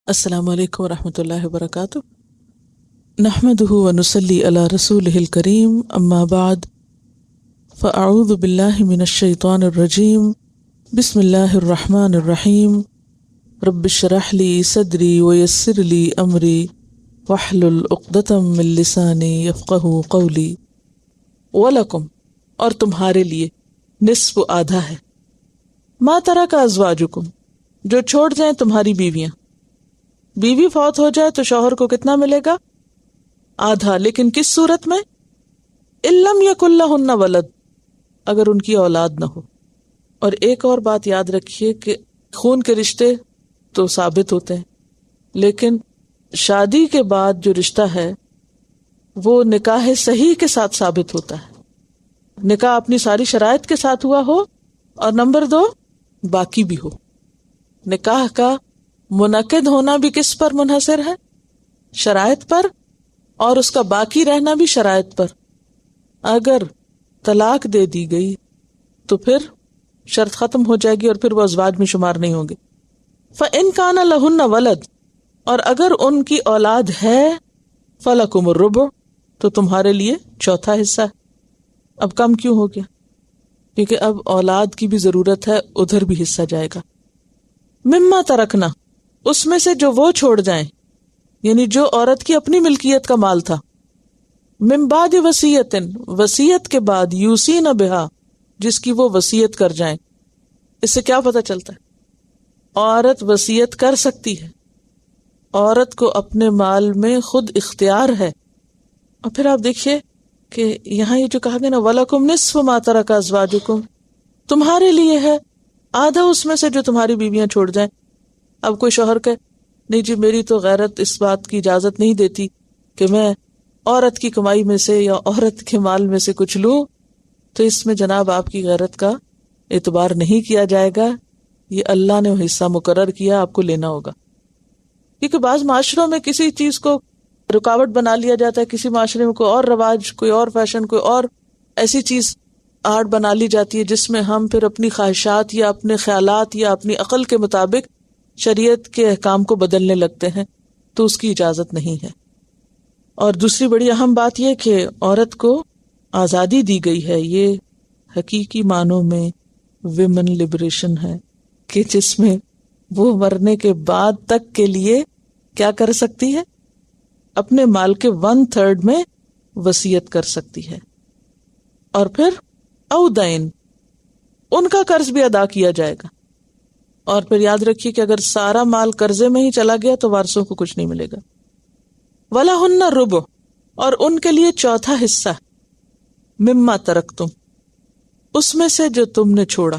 السلام علیکم ورحمۃ اللہ وبرکاتہ۔ نحمده ونصلی علی رسولہ الکریم، اما بعد فاعوذ باللہ من الشیطان الرجیم، بسم اللہ الرحمن الرحیم۔ رب اشرح لی صدری ویسر لی امری واحلل عقدۃ من لسانی یفقہوا قولی۔ وَلَكُمْ، اور تمہارے لیے، نصف آدھا ہے، ما ترک ازواجکم، جو چھوڑ جائیں تمہاری بیویاں۔ بیوی فوت ہو جائے تو شوہر کو کتنا ملے گا؟ آدھا، لیکن کس صورت میں؟ ان لم یکن لہن ولد، اگر ان کی اولاد نہ ہو۔ اور ایک اور بات یاد رکھیے کہ خون کے رشتے تو ثابت ہوتے ہیں، لیکن شادی کے بعد جو رشتہ ہے وہ نکاح صحیح کے ساتھ ثابت ہوتا ہے۔ نکاح اپنی ساری شرائط کے ساتھ ہوا ہو، اور نمبر 2 باقی بھی ہو۔ نکاح کا منعقد ہونا بھی کس پر منحصر ہے؟ شرائط پر، اور اس کا باقی رہنا بھی شرائط پر۔ اگر طلاق دے دی گئی تو پھر شرط ختم ہو جائے گی اور پھر وہ ازواج میں شمار نہیں ہوں گے۔ فَإِن كَانَ لَهُنَّ وَلَدٌ، اور اگر ان کی اولاد ہے، فَلَكُمُ الرُّبُعُ، تو تمہارے لیے چوتھا حصہ ہے۔ اب کم کیوں ہو گیا؟ کیونکہ اب اولاد کی بھی ضرورت ہے، ادھر بھی حصہ جائے گا۔ مما ترکنا، اس میں سے جو وہ چھوڑ جائیں، یعنی جو عورت کی اپنی ملکیت کا مال تھا۔ من بعد وصیت، وصیت کے بعد، یوصین بہا، جس کی وہ وصیت کر جائیں۔ اس سے کیا پتہ چلتا ہے؟ عورت وصیت کر سکتی ہے، عورت کو اپنے مال میں خود اختیار ہے۔ اور پھر آپ دیکھیے کہ یہاں یہ جو کہا گیا نا، وَلَكُمْ نِصْفُ مَا تَرَكَ أَزْوَاجُكُمْ، تمہارے لیے ہے آدھا اس میں سے جو تمہاری بیویاں چھوڑ جائیں۔ اب کوئی شوہر کہ نہیں جی میری تو غیرت اس بات کی اجازت نہیں دیتی کہ میں عورت کی کمائی میں سے یا عورت کے مال میں سے کچھ لوں، تو اس میں جناب آپ کی غیرت کا اعتبار نہیں کیا جائے گا۔ یہ اللہ نے حصہ مقرر کیا، آپ کو لینا ہوگا۔ کیونکہ بعض معاشروں میں کسی چیز کو رکاوٹ بنا لیا جاتا ہے، کسی معاشرے میں کوئی اور رواج، کوئی اور فیشن، کوئی اور ایسی چیز آرٹ بنا لی جاتی ہے جس میں ہم پھر اپنی خواہشات یا اپنے خیالات یا اپنی عقل کے مطابق شریعت کے احکام کو بدلنے لگتے ہیں، تو اس کی اجازت نہیں ہے۔ اور دوسری بڑی اہم بات یہ کہ عورت کو آزادی دی گئی ہے، یہ حقیقی معنوں میں ویمن لبریشن ہے، کہ جس میں وہ مرنے کے بعد تک کے لیے کیا کر سکتی ہے؟ اپنے مال کے 1/3 میں وصیت کر سکتی ہے۔ اور پھر او دین، ان کا قرض بھی ادا کیا جائے گا۔ اور پھر یاد رکھیے کہ اگر سارا مال قرضے میں ہی چلا گیا تو وارثوں کو کچھ نہیں ملے گا۔ وَلَهُنَّ الرُّبُعُ، اور ان کے لیے چوتھا حصہ، مما ترکتم، اس میں سے جو تم نے چھوڑا۔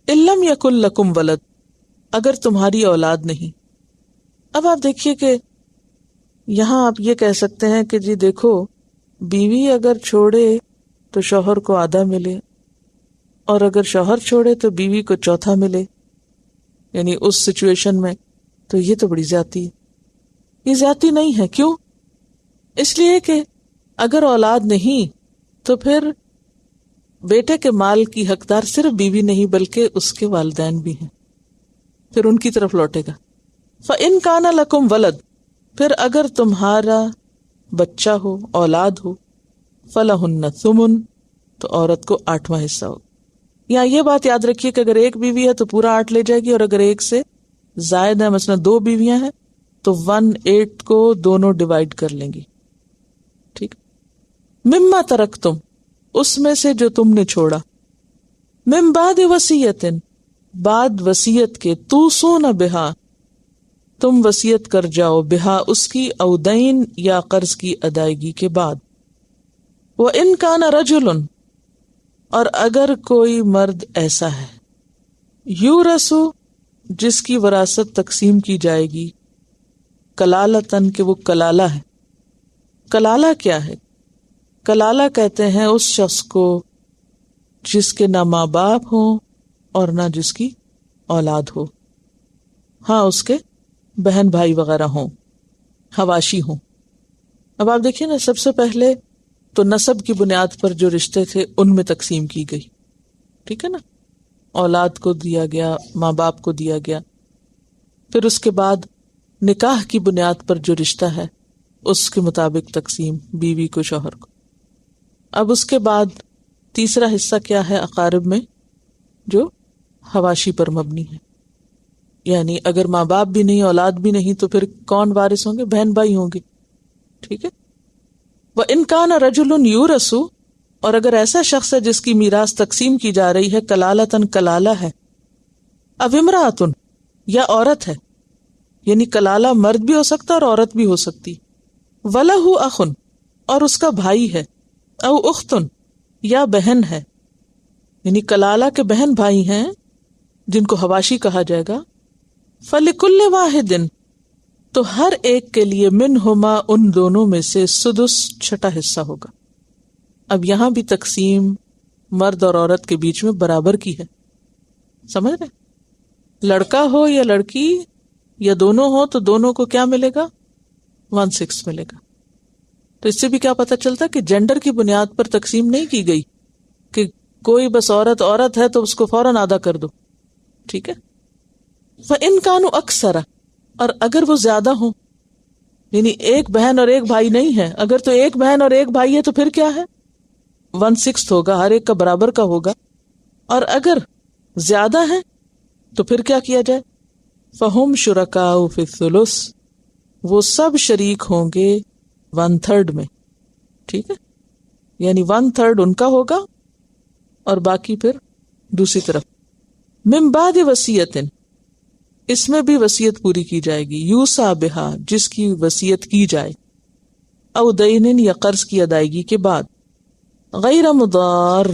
إِن لَّمْ يَكُن لَّكُمْ وَلَدٌ، اگر تمہاری اولاد نہیں۔ اب آپ دیکھیے کہ یہاں آپ یہ کہہ سکتے ہیں کہ جی دیکھو، بیوی اگر چھوڑے تو شوہر کو آدھا ملے، اور اگر شوہر چھوڑے تو بیوی کو چوتھا ملے، یعنی اس سچویشن میں تو یہ تو بڑی زیادتی ہے۔ یہ زیادتی نہیں ہے، کیوں؟ اس لیے کہ اگر اولاد نہیں تو پھر بیٹے کے مال کی حقدار صرف بیوی نہیں بلکہ اس کے والدین بھی ہیں، پھر ان کی طرف لوٹے گا۔ فَإِن كَانَ لَكُمْ وَلَدٌ، پھر اگر تمہارا بچہ ہو، اولاد ہو، فَلَهُنَّ الثُّمُنُ، تو عورت کو 8واں حصہ ہو۔ یا یہ بات یاد رکھیے کہ اگر ایک بیوی ہے تو پورا 8 لے جائے گی، اور اگر ایک سے زائد ہے، مثلا 2 بیویاں ہیں، تو 1/8 کو دونوں ڈیوائیڈ کر لیں گی۔ ٹھیک۔ مما ترکتم، اس میں سے جو تم نے چھوڑا، من بعد وصیت، بعد وصیت کے، توصون بہا، تم وصیت کر جاؤ، بہا اس کی، او دین یا قرض کی ادائیگی کے بعد۔ وَإِن كَانَ رَجُلٌ، اور اگر کوئی مرد ایسا ہے، یورث، جس کی وراثت تقسیم کی جائے گی، کلالتن، کہ وہ کلالہ ہے۔ کلالہ کیا ہے؟ کلالہ کہتے ہیں اس شخص کو جس کے نہ ماں باپ ہوں اور نہ جس کی اولاد ہو، ہاں اس کے بہن بھائی وغیرہ ہوں، حواشی ہوں۔ اب آپ دیکھیں نا، سب سے پہلے تو نسب کی بنیاد پر جو رشتے تھے ان میں تقسیم کی گئی، ٹھیک ہے نا، اولاد کو دیا گیا، ماں باپ کو دیا گیا۔ پھر اس کے بعد نکاح کی بنیاد پر جو رشتہ ہے اس کے مطابق تقسیم بیوی کو شوہر کو. اب اس کے بعد تیسرا حصہ کیا ہے اقارب میں؟ جو حواشی پر مبنی ہے، یعنی اگر ماں باپ بھی نہیں اولاد بھی نہیں تو پھر کون وارث ہوں گے؟ بہن بھائی ہوں گے. ٹھیک ہے. وَإِن كَانَ رَجُلٌ يُورَثُ، اور اگر ایسا شخص ہے جس کی میراث تقسیم کی جا رہی ہے، کلالتاً کلالہ ہے، اب امرأتن یا عورت ہے، یعنی کلالہ مرد بھی ہو سکتا اور عورت بھی ہو سکتی، وَلَهُ أَخٌ اور اس کا بھائی ہے، او اختن یا بہن ہے، یعنی کلالہ کے بہن بھائی ہیں جن کو حواشی کہا جائے گا. فَلِكُلِّ وَاحِدٍ تو ہر ایک کے لیے منہما ان دونوں میں سے سدس چھٹا حصہ ہوگا. اب یہاں بھی تقسیم مرد اور عورت کے بیچ میں برابر کی ہے. سمجھ رہے؟ لڑکا ہو یا لڑکی یا دونوں ہو تو دونوں کو کیا ملے گا؟ 1/6 ملے گا. تو اس سے بھی کیا پتہ چلتا کہ جینڈر کی بنیاد پر تقسیم نہیں کی گئی کہ کوئی بس عورت ہے تو اس کو فوراً آدھا کر دو. ٹھیک ہے. فَإِن كَانُوا أَكْثَرَ اور اگر وہ زیادہ ہوں، یعنی ایک بہن اور ایک بھائی نہیں ہے، اگر تو ایک بہن اور ایک بھائی ہے تو پھر کیا ہے؟ 1/6 ہوگا، ہر ایک کا برابر کا ہوگا. اور اگر زیادہ ہے تو پھر کیا کیا جائے؟ فَهُمْ شُرَكَاءُ فِي الثُّلُثِ وہ سب شریک ہوں گے 1/3 میں. ٹھیک ہے، یعنی 1/3 ان کا ہوگا اور باقی پھر دوسری طرف. من بعد وصیت اس میں بھی وصیت پوری کی جائے گی، یوصی بہا جس کی وصیت کی جائے، او دین یا قرض کی ادائیگی کے بعد، غیر مضار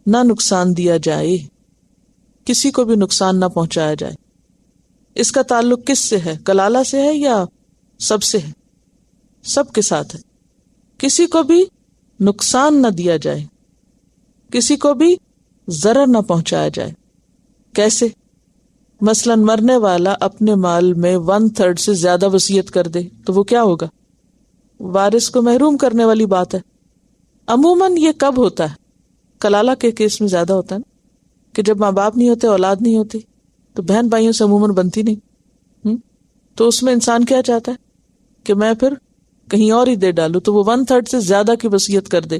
نہ نقصان دیا جائے، کسی کو بھی نقصان نہ پہنچایا جائے. اس کا تعلق کس سے ہے؟ کلالہ سے ہے یا سب سے ہے؟ سب کے ساتھ ہے. کسی کو بھی نقصان نہ دیا جائے، کسی کو بھی ضرر نہ پہنچایا جائے. کیسے؟ مثلا مرنے والا اپنے مال میں 1/3 سے زیادہ وصیت کر دے تو وہ کیا ہوگا؟ وارث کو محروم کرنے والی بات ہے. عموماً یہ کب ہوتا ہے؟ کلالہ کے کیس میں زیادہ ہوتا ہے نا، کہ جب ماں باپ نہیں ہوتے، اولاد نہیں ہوتی، تو بہن بھائیوں سے عموماً بنتی نہیں. تو اس میں انسان کیا چاہتا ہے کہ میں پھر کہیں اور ہی دے ڈالوں، تو وہ 1/3 سے زیادہ کی وصیت کر دے،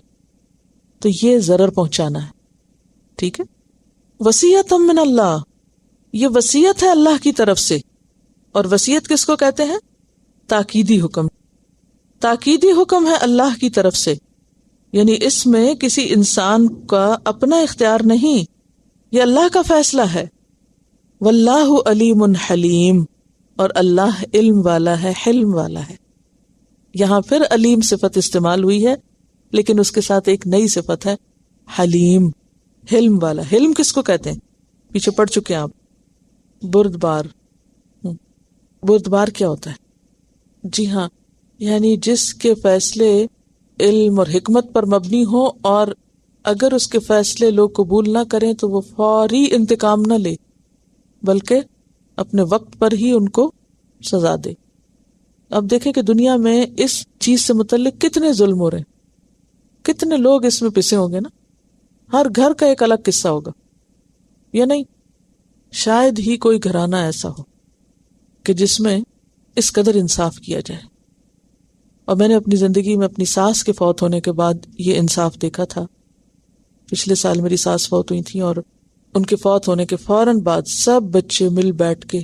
تو یہ ضرر پہنچانا ہے. ٹھیک ہے. وصیت من اللہ یہ وصیت ہے اللہ کی طرف سے. اور وصیت کس کو کہتے ہیں؟ تاکیدی حکم. تاکیدی حکم ہے اللہ کی طرف سے، یعنی اس میں کسی انسان کا اپنا اختیار نہیں، یہ اللہ کا فیصلہ ہے. واللہ علیم حلیم اور اللہ علم والا ہے، حلم والا ہے. یہاں پھر علیم صفت استعمال ہوئی ہے، لیکن اس کے ساتھ ایک نئی صفت ہے حلیم، حلم والا. حلم کس کو کہتے ہیں؟ پیچھے پڑھ چکے ہیں آپ. بردبار. بردبار کیا ہوتا ہے؟ جی ہاں، یعنی جس کے فیصلے علم اور حکمت پر مبنی ہو، اور اگر اس کے فیصلے لوگ قبول نہ کریں تو وہ فوری انتقام نہ لے، بلکہ اپنے وقت پر ہی ان کو سزا دے. اب دیکھیں کہ دنیا میں اس چیز سے متعلق کتنے ظلم ہو رہے ہیں، کتنے لوگ اس میں پسے ہوں گے نا. ہر گھر کا ایک الگ قصہ ہوگا، یا نہیں؟ شاید ہی کوئی گھرانہ ایسا ہو کہ جس میں اس قدر انصاف کیا جائے. اور میں نے اپنی زندگی میں اپنی ساس کے فوت ہونے کے بعد یہ انصاف دیکھا تھا. پچھلے سال میری ساس فوت ہوئی تھیں، اور ان کے فوت ہونے کے فوراً بعد سب بچے مل بیٹھ کے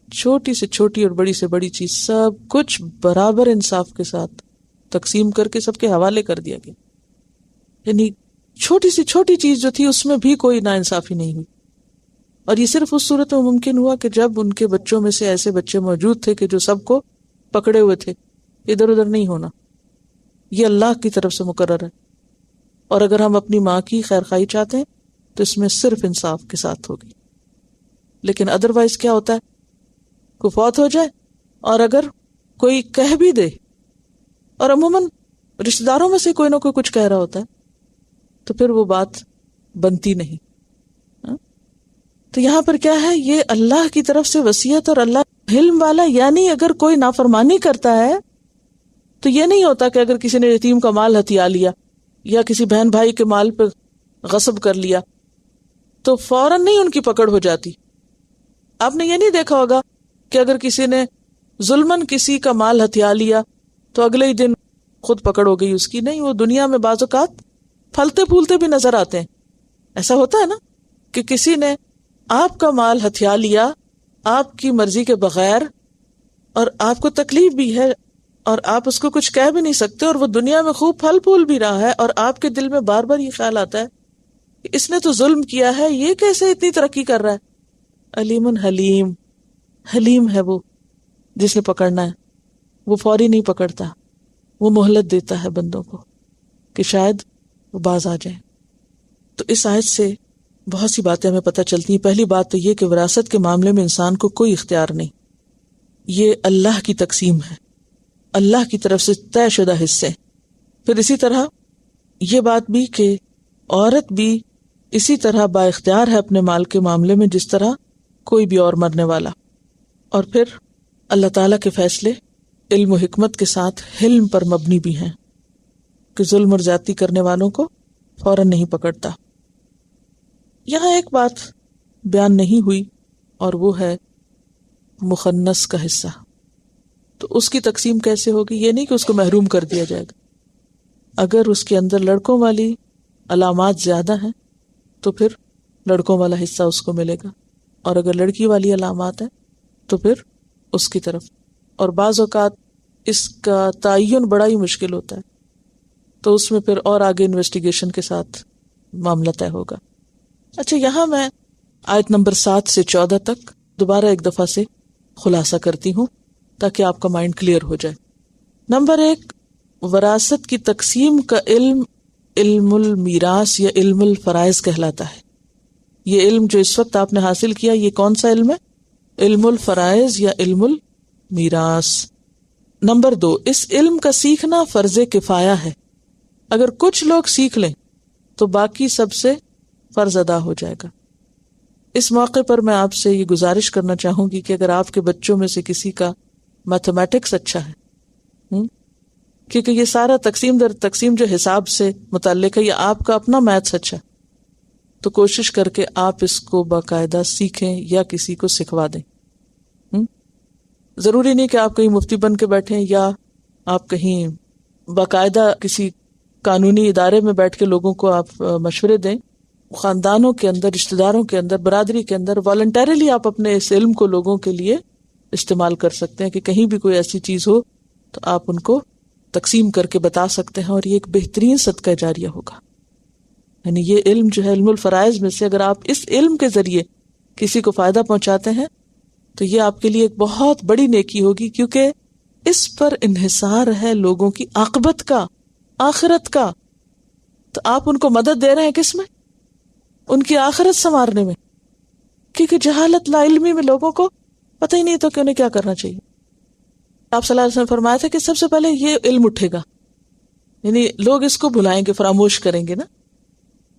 چھوٹی سے چھوٹی اور بڑی سے بڑی چیز سب کچھ برابر انصاف کے ساتھ تقسیم کر کے سب کے حوالے کر دیا گیا. یعنی چھوٹی سی چھوٹی چیز جو تھی اس میں بھی کوئی ناانصافی نہیں ہوئی. اور یہ صرف اس صورت میں ممکن ہوا کہ جب ان کے بچوں میں سے ایسے بچے موجود تھے کہ جو سب کو پکڑے ہوئے تھے. ادھر ادھر نہیں ہونا، یہ اللہ کی طرف سے مقرر ہے. اور اگر ہم اپنی ماں کی خیر خواہی چاہتے ہیں تو اس میں صرف انصاف کے ساتھ ہوگی. لیکن ادروائز کیا ہوتا ہے؟ کوئی فوت ہو جائے اور اگر کوئی کہہ بھی دے، اور عموماً رشتہ داروں میں سے کوئی نہ کوئی کچھ کہہ رہا ہوتا ہے، تو پھر وہ بات بنتی نہیں. تو یہاں پر کیا ہے؟ یہ اللہ کی طرف سے وصیت، اور اللہ علم والا، یعنی اگر کوئی نافرمانی کرتا ہے تو یہ نہیں ہوتا کہ اگر کسی نے یتیم کا مال ہتھیا لیا یا کسی بہن بھائی کے مال پہ غصب کر لیا تو فوراً نہیں ان کی پکڑ ہو جاتی. آپ نے یہ نہیں دیکھا ہوگا کہ اگر کسی نے ظلمن کسی کا مال ہتھیا لیا تو اگلے ہی دن خود پکڑ ہو گئی اس کی. نہیں، وہ دنیا میں بعض اوقات پھلتے پھولتے بھی نظر آتے ہیں. ایسا ہوتا ہے نا کہ کسی نے آپ کا مال ہتھیا لیا آپ کی مرضی کے بغیر، اور آپ کو تکلیف بھی ہے اور آپ اس کو کچھ کہہ بھی نہیں سکتے، اور وہ دنیا میں خوب پھل پھول بھی رہا ہے، اور آپ کے دل میں بار بار یہ خیال آتا ہے کہ اس نے تو ظلم کیا ہے، یہ کیسے اتنی ترقی کر رہا ہے. علیم حلیم، حلیم ہے وہ جس نے پکڑنا ہے. وہ فوری نہیں پکڑتا، وہ مہلت دیتا ہے بندوں کو کہ شاید وہ باز آ جائیں. تو اس آیت سے بہت سی باتیں ہمیں پتہ چلتی ہیں. پہلی بات تو یہ کہ وراثت کے معاملے میں انسان کو کوئی اختیار نہیں، یہ اللہ کی تقسیم ہے، اللہ کی طرف سے طے شدہ حصے. پھر اسی طرح یہ بات بھی کہ عورت بھی اسی طرح با اختیار ہے اپنے مال کے معاملے میں جس طرح کوئی بھی اور مرنے والا. اور پھر اللہ تعالیٰ کے فیصلے علم و حکمت کے ساتھ حلم پر مبنی بھی ہیں کہ ظلم اور زیادتی کرنے والوں کو فوراً نہیں پکڑتا. یہاں ایک بات بیان نہیں ہوئی اور وہ ہے مخنث کا حصہ. تو اس کی تقسیم کیسے ہوگی؟ یہ نہیں کہ اس کو محروم کر دیا جائے گا. اگر اس کے اندر لڑکوں والی علامات زیادہ ہیں تو پھر لڑکوں والا حصہ اس کو ملے گا، اور اگر لڑکی والی علامات ہیں تو پھر اس کی طرف. اور بعض اوقات اس کا تعین بڑا ہی مشکل ہوتا ہے، تو اس میں پھر اور آگے انویسٹیگیشن کے ساتھ معاملہ طے ہوگا. اچھا، یہاں میں آیت نمبر 7 سے 14 تک دوبارہ ایک دفعہ سے خلاصہ کرتی ہوں تاکہ آپ کا مائنڈ کلیئر ہو جائے. نمبر 1، وراثت کی تقسیم کا علم علم المیراث یا علم الفرائض کہلاتا ہے. یہ علم جو اس وقت آپ نے حاصل کیا یہ کون سا علم ہے؟ علم الفرائض یا علم المیراث. نمبر 2، اس علم کا سیکھنا فرض کفایہ ہے. اگر کچھ لوگ سیکھ لیں تو باقی سب سے فرض ادا ہو جائے گا. اس موقع پر میں آپ سے یہ گزارش کرنا چاہوں گی کہ اگر آپ کے بچوں میں سے کسی کا میتھمیٹکس اچھا ہے، کیونکہ یہ سارا تقسیم در تقسیم جو حساب سے متعلق ہے، یا آپ کا اپنا میتھس اچھا ہے، تو کوشش کر کے آپ اس کو باقاعدہ سیکھیں یا کسی کو سکھوا دیں. ضروری نہیں کہ آپ کہیں مفتی بن کے بیٹھیں یا آپ کہیں باقاعدہ کسی قانونی ادارے میں بیٹھ کے لوگوں کو آپ مشورے دیں. خاندانوں کے اندر، رشتہ داروں کے اندر، برادری کے اندر والنٹریلی آپ اپنے اس علم کو لوگوں کے لیے استعمال کر سکتے ہیں کہ کہیں بھی کوئی ایسی چیز ہو تو آپ ان کو تقسیم کر کے بتا سکتے ہیں، اور یہ ایک بہترین صدقہ جاریہ ہوگا. یعنی یہ علم جو ہے علم الفرائض میں سے اگر آپ اس علم کے ذریعے کسی کو فائدہ پہنچاتے ہیں تو یہ آپ کے لیے ایک بہت بڑی نیکی ہوگی، کیونکہ اس پر انحصار ہے لوگوں کی عاقبت کا، آخرت کا. تو آپ ان کو مدد دے رہے ہیں کس میں؟ ان کی آخرت سنوارنے میں. کیونکہ جہالت لا علمی میں لوگوں کو پتہ ہی نہیں تو کہ انہیں کیا کرنا چاہیے. آپ صلی اللہ علیہ وسلم فرمایا تھا کہ سب سے پہلے یہ علم اٹھے گا، یعنی لوگ اس کو بھلائیں گے، فراموش کریں گے نا.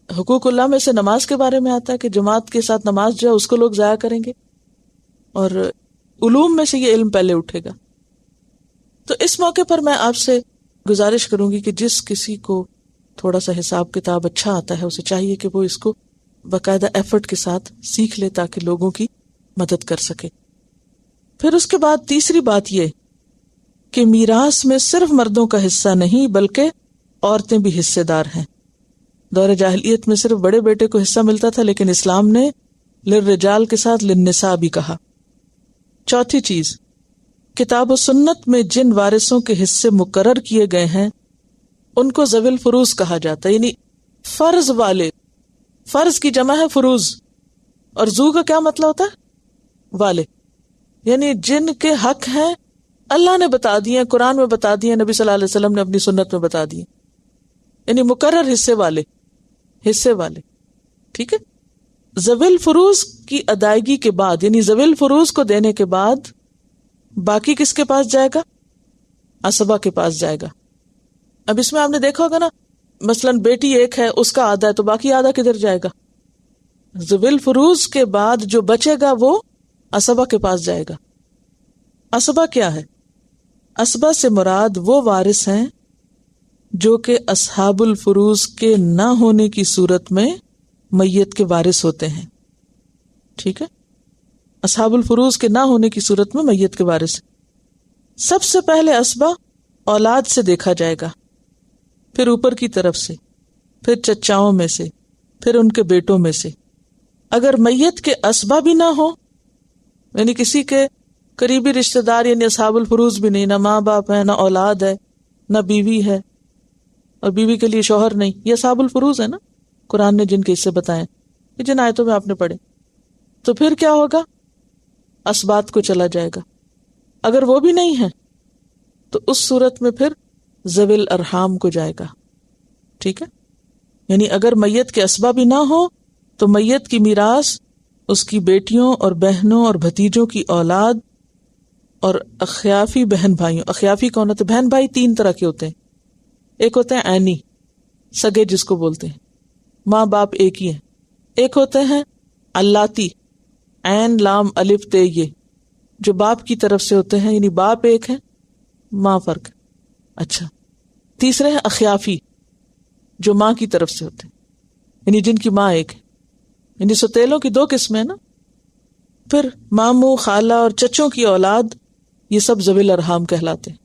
حقوق اللہ میں سے نماز کے بارے میں آتا ہے کہ جماعت کے ساتھ نماز جو ہے اس کو لوگ ضائع کریں گے، اور علوم میں سے یہ علم پہلے اٹھے گا. تو اس موقع پر میں آپ سے گزارش کروں گی کہ جس کسی کو تھوڑا سا حساب کتاب اچھا آتا ہے اسے چاہیے کہ وہ اس کو باقاعدہ ایفرٹ کے ساتھ سیکھ لے تاکہ لوگوں کی مدد کر سکے. پھر اس کے بعد تیسری بات یہ کہ میراث میں صرف مردوں کا حصہ نہیں بلکہ عورتیں بھی حصے دار ہیں. دور جاہلیت میں صرف بڑے بیٹے کو حصہ ملتا تھا، لیکن اسلام نے للرجال کے ساتھ للنساء بھی کہا. چوتھی چیز، کتاب و سنت میں جن وارثوں کے حصے مقرر کیے گئے ہیں ان کو ذوی الفروض کہا جاتا ہے، یعنی فرض والے. فرض کی جمع ہے فروض، اور ذو کا کیا مطلب ہوتا ہے؟ والے. یعنی جن کے حق ہیں اللہ نے بتا دیے، قرآن میں بتا دیے، نبی صلی اللہ علیہ وسلم نے اپنی سنت میں بتا دیے، یعنی مقرر حصے والے. حصے والے، ٹھیک ہے. ذوی الفروض کی ادائیگی کے بعد، یعنی ذوی الفروض کو دینے کے بعد باقی کس کے پاس جائے گا؟ عصبہ کے پاس جائے گا. اب اس میں آپ نے دیکھا ہوگا نا، مثلا بیٹی ایک ہے، اس کا آدھا ہے، تو باقی آدھا کدھر جائے گا؟ ذوی الفروض کے بعد جو بچے گا وہ عصبہ کے پاس جائے گا. عصبہ کیا ہے؟ عصبہ سے مراد وہ وارث ہیں جو کہ اصحاب الفروض کے نہ ہونے کی صورت میں میت کے وارث ہوتے ہیں. ٹھیک ہے، اصحاب الفروض کے نہ ہونے کی صورت میں میت کے وارث. سب سے پہلے اسبہ اولاد سے دیکھا جائے گا، پھر اوپر کی طرف سے، پھر چچاؤں میں سے، پھر ان کے بیٹوں میں سے۔ اگر میت کے اسبہ بھی نہ ہو، یعنی کسی کے قریبی رشتہ دار یعنی اصحاب الفروض بھی نہیں، نہ ماں باپ ہے، نہ اولاد ہے، نہ بیوی ہے، اور بیوی کے لیے شوہر نہیں، یہ اصحاب الفروض ہے نا قرآن نے جن کے حصے بتائے، جن آیتوں میں آپ نے پڑھے، تو پھر کیا ہوگا؟ اسبات کو چلا جائے گا۔ اگر وہ بھی نہیں ہے تو اس صورت میں پھر ذوی الارحام کو جائے گا، ٹھیک ہے؟ یعنی اگر میت کے اسبہ بھی نہ ہو تو میت کی میراث اس کی بیٹیوں اور بہنوں اور بھتیجوں کی اولاد اور اخیافی بہن بھائیوں۔ اخیافی کون ہوتے؟ بہن بھائی تین طرح کے ہوتے ہیں، ایک ہوتے ہیں عینی سگے جس کو بولتے ہیں، ماں باپ ایک ہی ہیں، ایک ہوتے ہیں علاتی عین لام الف تے یہ جو باپ کی طرف سے ہوتے ہیں، یعنی باپ ایک ہے ماں فرق ہے۔ اچھا، تیسرے ہیں اخیافی جو ماں کی طرف سے ہوتے ہیں، یعنی جن کی ماں ایک ہے، یعنی ستیلوں کی دو قسمیں ہیں نا۔ پھر ماموں، خالہ اور چچوں کی اولاد، یہ سب ذوی الارحام کہلاتے ہیں۔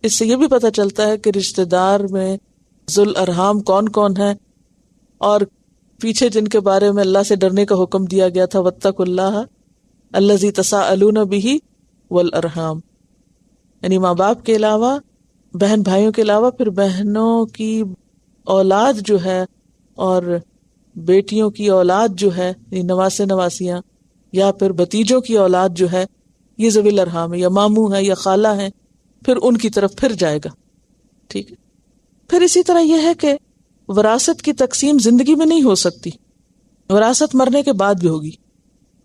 اس سے یہ بھی پتہ چلتا ہے کہ رشتہ دار میں ذوی الارحام کون کون ہے، اور پیچھے جن کے بارے میں اللہ سے ڈرنے کا حکم دیا گیا تھا، واتقوا اللہ الذی تساءلون بہ والارحام، یعنی ماں باپ کے علاوہ، بہن بھائیوں کے علاوہ پھر بہنوں کی اولاد جو ہے اور بیٹیوں کی اولاد جو ہے، یعنی نواسے نواسیاں یا پھر بھتیجوں کی اولاد جو ہے، یہ ذوی الارحام ہے، یا ماموں ہے یا خالہ ہے، پھر ان کی طرف پھر جائے گا، ٹھیک ہے۔ پھر اسی طرح یہ ہے کہ وراثت کی تقسیم زندگی میں نہیں ہو سکتی، وراثت مرنے کے بعد بھی ہوگی،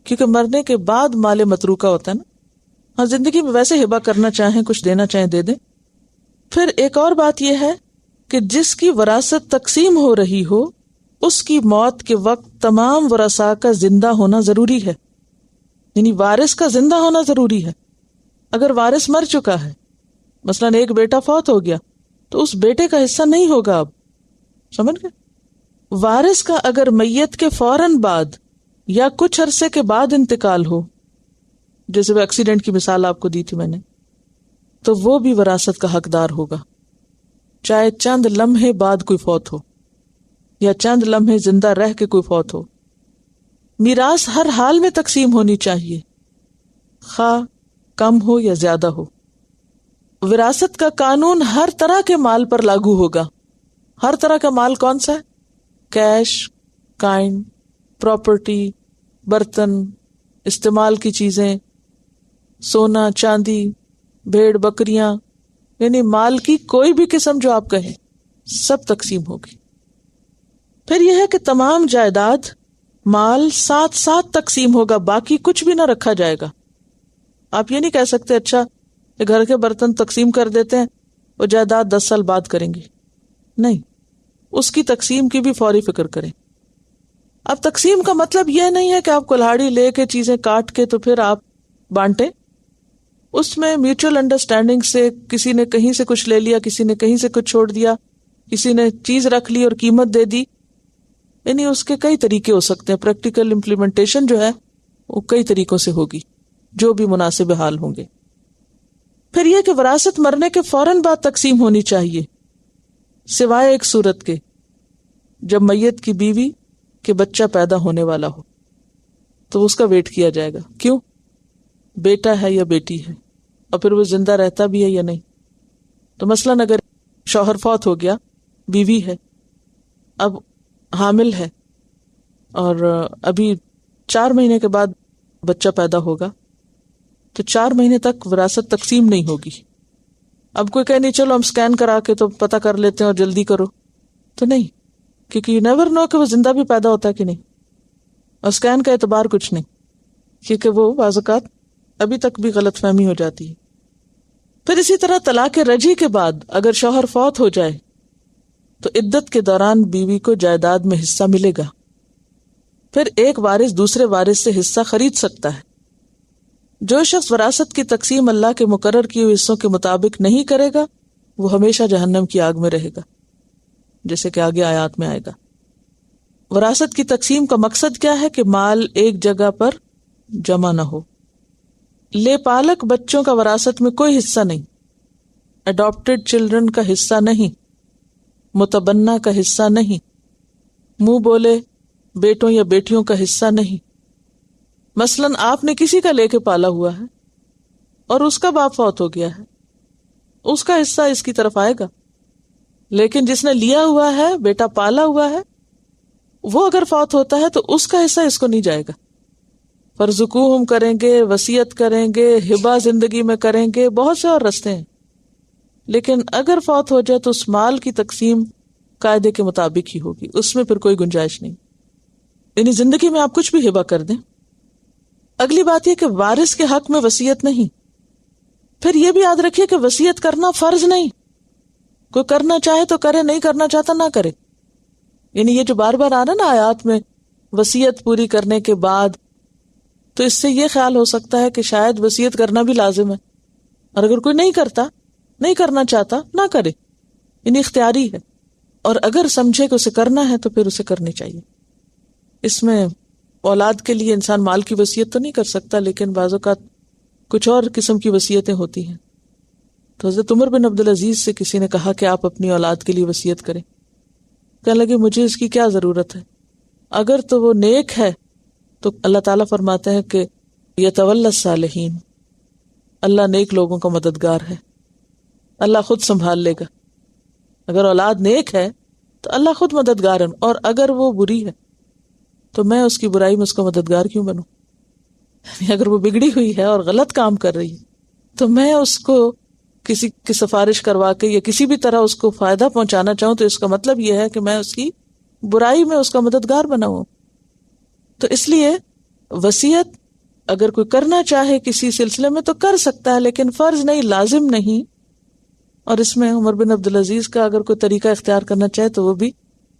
کیونکہ مرنے کے بعد مال متروکہ ہوتا ہے نا۔ ہاں زندگی میں ویسے ہبہ کرنا چاہیں، کچھ دینا چاہیں دے دیں۔ پھر ایک اور بات یہ ہے کہ جس کی وراثت تقسیم ہو رہی ہو اس کی موت کے وقت تمام ورثاء کا زندہ ہونا ضروری ہے، یعنی وارث کا زندہ ہونا ضروری ہے۔ اگر وارث مر چکا ہے، مثلاً ایک بیٹا فوت ہو گیا، تو اس بیٹے کا حصہ نہیں ہوگا اب، سمجھ گئے؟ وارث کا اگر میت کے فوراً بعد یا کچھ عرصے کے بعد انتقال ہو، جیسے وہ ایکسیڈنٹ کی مثال آپ کو دی تھی میں نے، تو وہ بھی وراثت کا حقدار ہوگا، چاہے چند لمحے بعد کوئی فوت ہو یا چند لمحے زندہ رہ کے کوئی فوت ہو۔ میراث ہر حال میں تقسیم ہونی چاہیے، خواہ کم ہو یا زیادہ ہو۔ وراثت کا قانون ہر طرح کے مال پر لاگو ہوگا۔ ہر طرح کا مال کون سا ہے؟ کیش، کائن، پراپرٹی، برتن، استعمال کی چیزیں، سونا، چاندی، بھیڑ بکریاں، یعنی مال کی کوئی بھی قسم جو آپ کہیں، سب تقسیم ہوگی۔ پھر یہ ہے کہ تمام جائیداد، مال ساتھ ساتھ تقسیم ہوگا، باقی کچھ بھی نہ رکھا جائے گا۔ آپ یہ نہیں کہہ سکتے اچھا کہ گھر کے برتن تقسیم کر دیتے ہیں، وہ جائیداد 10 سال بعد کریں گے، نہیں، اس کی تقسیم کی بھی فوری فکر کریں۔ اب تقسیم کا مطلب یہ نہیں ہے کہ آپ کلہاڑی لے کے چیزیں کاٹ کے تو پھر آپ بانٹیں، اس میں میوچل انڈرسٹینڈنگ سے کسی نے کہیں سے کچھ لے لیا، کسی نے کہیں سے کچھ چھوڑ دیا، کسی نے چیز رکھ لی اور قیمت دے دی، یعنی اس کے کئی طریقے ہو سکتے ہیں۔ پریکٹیکل امپلیمنٹیشن جو ہے وہ کئی طریقوں سے ہوگی، جو بھی مناسب حال ہوں گے۔ پھر یہ کہ وراثت مرنے کے فوراً بعد تقسیم ہونی چاہیے، سوائے ایک صورت کے، جب میت کی بیوی کے بچہ پیدا ہونے والا ہو تو اس کا ویٹ کیا جائے گا۔ کیوں؟ بیٹا ہے یا بیٹی ہے، اور پھر وہ زندہ رہتا بھی ہے یا نہیں۔ تو مثلاً اگر شوہر فوت ہو گیا، بیوی ہے، اب حامل ہے، اور ابھی 4 مہینے کے بعد بچہ پیدا ہوگا، تو 4 مہینے تک وراثت تقسیم نہیں ہوگی۔ اب کوئی کہے نہیں چلو ہم سکین کرا کے تو پتہ کر لیتے ہیں اور جلدی کرو، تو نہیں، کیونکہ یو نیور نو کہ وہ زندہ بھی پیدا ہوتا ہے کہ نہیں، اور سکین کا اعتبار کچھ نہیں، کیونکہ وہ بعض اوقات ابھی تک بھی غلط فہمی ہو جاتی ہے۔ پھر اسی طرح طلاق رجعی کے بعد اگر شوہر فوت ہو جائے تو عدت کے دوران بیوی کو جائیداد میں حصہ ملے گا۔ پھر ایک وارث دوسرے وارث سے حصہ خرید سکتا ہے۔ جو شخص وراثت کی تقسیم اللہ کے مقرر کیے ہوئے حصوں کے مطابق نہیں کرے گا وہ ہمیشہ جہنم کی آگ میں رہے گا، جیسے کہ آگے آیات میں آئے گا۔ وراثت کی تقسیم کا مقصد کیا ہے؟ کہ مال ایک جگہ پر جمع نہ ہو، لے پالک بچوں کا وراثت میں کوئی حصہ نہیں، اڈاپٹڈ چلڈرن کا حصہ نہیں، متبنہ کا حصہ نہیں، منہ بولے بیٹوں یا بیٹیوں کا حصہ نہیں۔ مثلاً آپ نے کسی کا لے کے پالا ہوا ہے اور اس کا باپ فوت ہو گیا ہے، اس کا حصہ اس کی طرف آئے گا، لیکن جس نے لیا ہوا ہے، بیٹا پالا ہوا ہے، وہ اگر فوت ہوتا ہے تو اس کا حصہ اس کو نہیں جائے گا۔ فرزقوہم کریں گے، وصیت کریں گے، ہبہ زندگی میں کریں گے، بہت سے اور رستے ہیں، لیکن اگر فوت ہو جائے تو اس مال کی تقسیم قاعدے کے مطابق ہی ہوگی، اس میں پھر کوئی گنجائش نہیں، یعنی زندگی میں آپ کچھ بھی ہبہ کر دیں۔ اگلی بات یہ کہ وارث کے حق میں وصیت نہیں۔ پھر یہ بھی یاد رکھیے کہ وصیت کرنا فرض نہیں، کوئی کرنا چاہے تو کرے، نہیں کرنا چاہتا نہ کرے۔ یعنی یہ جو بار بار آ رہا نا آیات میں وصیت پوری کرنے کے بعد، تو اس سے یہ خیال ہو سکتا ہے کہ شاید وصیت کرنا بھی لازم ہے، اور اگر کوئی نہیں کرتا، نہیں کرنا چاہتا، نہ کرے، یعنی اختیاری ہے، اور اگر سمجھے کہ اسے کرنا ہے تو پھر اسے کرنی چاہیے۔ اس میں اولاد کے لیے انسان مال کی وصیت تو نہیں کر سکتا، لیکن بعض اوقات کچھ اور قسم کی وصیتیں ہوتی ہیں۔ تو حضرت عمر بن عبدالعزیز سے کسی نے کہا کہ آپ اپنی اولاد کے لیے وصیت کریں، کہنے لگے مجھے اس کی کیا ضرورت ہے، اگر تو وہ نیک ہے تو اللہ تعالیٰ فرماتے ہیں کہ یتولی الصالحین، اللہ نیک لوگوں کا مددگار ہے، اللہ خود سنبھال لے گا۔ اگر اولاد نیک ہے تو اللہ خود مددگار ہے، اور اگر وہ بری ہے تو میں اس کی برائی میں اس کا مددگار کیوں بنوں؟ اگر وہ بگڑی ہوئی ہے اور غلط کام کر رہی ہے تو میں اس کو کسی کی سفارش کروا کے یا کسی بھی طرح اس کو فائدہ پہنچانا چاہوں تو اس کا مطلب یہ ہے کہ میں اس کی برائی میں اس کا مددگار بنا ہوں۔ تو اس لیے وصیت اگر کوئی کرنا چاہے کسی سلسلے میں تو کر سکتا ہے، لیکن فرض نہیں، لازم نہیں۔ اور اس میں عمر بن عبدالعزیز کا اگر کوئی طریقہ اختیار کرنا چاہے تو وہ بھی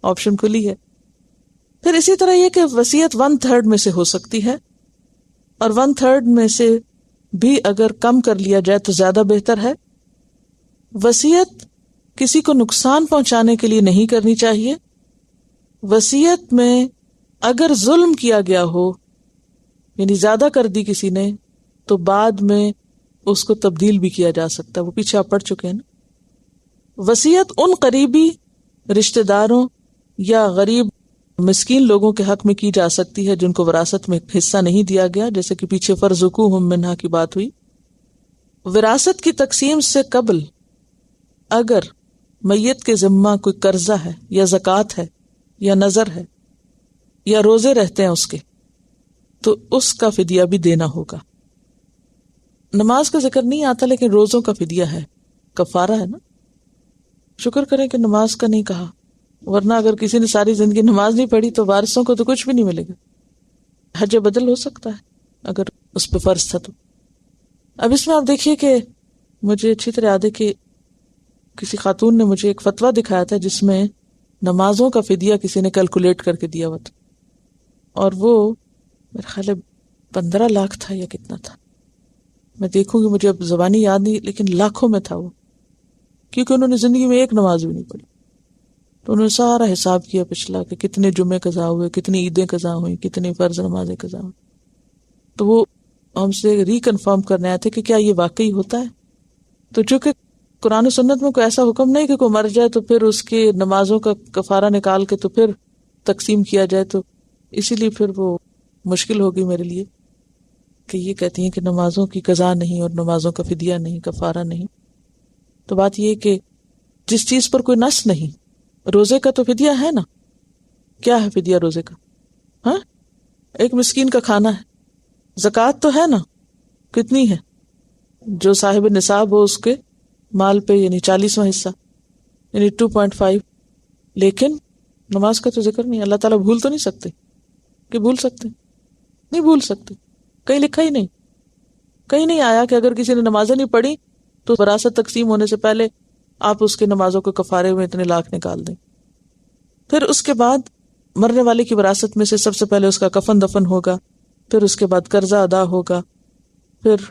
آپشن کھلی ہے۔ پھر اسی طرح یہ کہ وصیت 1/3 میں سے ہو سکتی ہے، اور 1/3 میں سے بھی اگر کم کر لیا جائے تو زیادہ بہتر ہے۔ وصیت کسی کو نقصان پہنچانے کے لیے نہیں کرنی چاہیے۔ وصیت میں اگر ظلم کیا گیا ہو، یعنی زیادہ کر دی کسی نے، تو بعد میں اس کو تبدیل بھی کیا جا سکتا ہے، وہ پیچھے آپ پڑھ چکے ہیں نا۔ وصیت ان قریبی رشتہ داروں یا غریب مسکین لوگوں کے حق میں کی جا سکتی ہے جن کو وراثت میں حصہ نہیں دیا گیا، جیسے کہ پیچھے فرزقوہم منہا کی بات ہوئی۔ وراثت کی تقسیم سے قبل اگر میت کے ذمہ کوئی قرضہ ہے یا زکوٰۃ ہے یا نذر ہے یا روزے رہتے ہیں اس کے، تو اس کا فدیہ بھی دینا ہوگا۔ نماز کا ذکر نہیں آتا لیکن روزوں کا فدیہ ہے، کفارہ ہے نا۔ شکر کریں کہ نماز کا نہیں کہا، ورنہ اگر کسی نے ساری زندگی نماز نہیں پڑھی تو وارثوں کو تو کچھ بھی نہیں ملے گا۔ حج بدل ہو سکتا ہے اگر اس پہ فرض تھا تو۔ اب اس میں آپ دیکھیے کہ مجھے اچھی طرح یاد ہے کہ کسی خاتون نے مجھے ایک فتویٰ دکھایا تھا جس میں نمازوں کا فدیہ کسی نے کیلکولیٹ کر کے دیا ہوا تھا، اور وہ میرے خیال ہے 15 لاکھ تھا یا کتنا تھا، میں دیکھوں گی، مجھے اب زبانی یاد نہیں، لیکن لاکھوں میں تھا وہ، کیونکہ انہوں نے زندگی میں ایک نماز بھی نہیں پڑھی۔ تو انہوں نے سارا حساب کیا پچھلا کہ کتنے جمعے قضا ہوئے، کتنی عیدیں قضا ہوئیں، کتنی فرض نمازیں قضا ہوئیں۔ تو وہ ہم سے ریکنفرم کرنے آئے تھے کہ کیا یہ واقعی ہوتا ہے۔ تو چونکہ قرآن و سنت میں کوئی ایسا حکم نہیں کہ کوئی مر جائے تو پھر اس کے نمازوں کا کفارہ نکال کے تو پھر تقسیم کیا جائے، تو اسی لیے پھر وہ مشکل ہوگی میرے لیے کہ یہ کہتی ہیں کہ نمازوں کی قضا نہیں اور نمازوں کا فدیہ نہیں، کفارہ نہیں۔ تو بات یہ کہ جس چیز پر کوئی نص نہیں، روزے کا تو فدیہ ہے نا، کیا ہے فدیہ روزے کا؟ ہاں، ایک مسکین کا کھانا ہے۔ زکوٰۃ تو ہے نا، کتنی ہے؟ جو صاحب نصاب ہو اس کے مال پہ، یعنی 40واں حصہ، یعنی 2.5۔ لیکن نماز کا تو ذکر نہیں۔ اللہ تعالیٰ بھول تو نہیں سکتے کہ بھول سکتے؟ نہیں بھول سکتے، کہیں لکھا ہی نہیں، کہیں نہیں آیا کہ اگر کسی نے نمازیں نہیں پڑھی تو وراثت تقسیم ہونے سے پہلے آپ اس کے نمازوں کو کفارے میں اتنے لاکھ نکال دیں۔ پھر اس کے بعد مرنے والے کی وراثت میں سے سب سے پہلے اس کا کفن دفن ہوگا، پھر اس کے بعد قرضہ ادا ہوگا، پھر